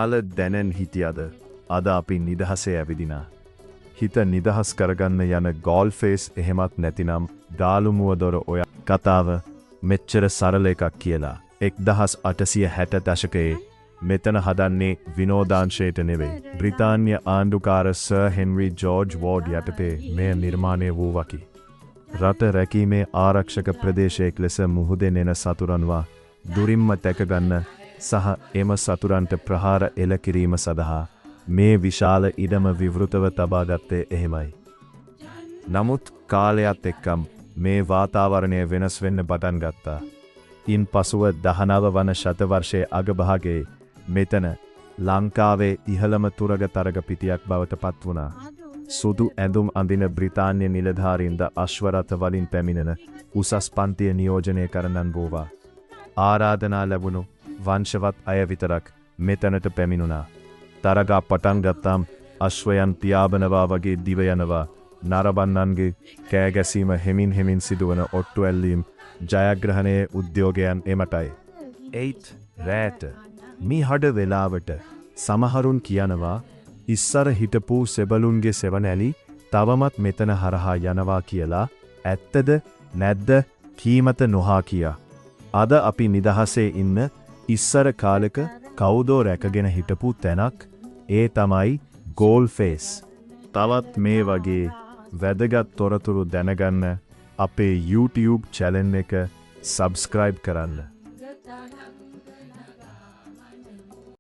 ඔයාල දැනෙන් හිටියද අද අපි නිදහසේ ඇවිදිනා. හිත නිදහස් කරගන්න යන ගෝල්ෆේස් එහෙමත් නැතිනම් ඩාලුමුවදොර ඔය කතාව මෙච්චර සරල එකක් කියලා. 1860 දශකයේ මෙතන හදන්නේ විනෝදාංශයට නෙවෙයි. බ්‍රිතාන්‍ය ආණ්ඩුකාර සර් හෙන්රි ජෝර්ජ් වෝඩ් යටතේ මෙය නිර්මාණය වූ වකි. රට රැකීමේ ආරක්ෂක ප්‍රදේශයක් ලෙස මුහුදෙන් එන සතුරන්වා දුරින්ම තැකගන්න සහ එම සතුරන්ට ප්‍රහාර එළ කිරීම සඳහා මේ විශාල ඉඩම විවෘතව තබා ගත්තේ එහෙමයි. නමුත් කාලයත් එක්කම් මේ වාතාවරණය වෙනස් වෙන්න පටන් ගත්තා. ඉන් පසුව 19 වන ශතවර්ෂයේ අගභාගයේ මෙතන ලංකාවේ ඉහළම තුරග තරග පිටියක් බවට පත් වුණා. සුදු ඇඳුම් අඳින බ්‍රිතාන්‍ය නිලධාරීන්ද අශ්වරථ වලින් පැමිණෙන උසස් පන්තිය නියෝජනය කරන්නන් වූවා. ආරාධනා ලැබුණු වංශවත් අය විතරක් මෙතනට පැමිණුණා. තරගා පටන් ගත්තාම් අශ්වයන් පියාඹනවා වගේ දිව යනවා. නරඹන්නන්ගේ කෑගැසීම හෙමින් සිදුවන ඔට්ටු ඇල්ලීම් ජයග්‍රහණයේ උද්‍යෝගයන් එමටයි. 8 රෑට මේ හඩ වෙලාවට සමහරුන් කියනවා ඉස්සර හිටපු සෙබළුන්ගේ සෙවණැලි තවමත් මෙතන හරහා යනවා කියලා. ඇත්තද නැද්ද කීමත නොහා කියා. අද අපි නිදහසේ ඉන්න ඉස්සර කාලෙක කවුදෝ රැකගෙන හිටපු තැනක්. ඒ තමයි ගෝල්ෆේස්. තවත් මේ වගේ වැදගත් තොරතුරු දැනගන්න අපේ YouTube channel එක subscribe කරන්න.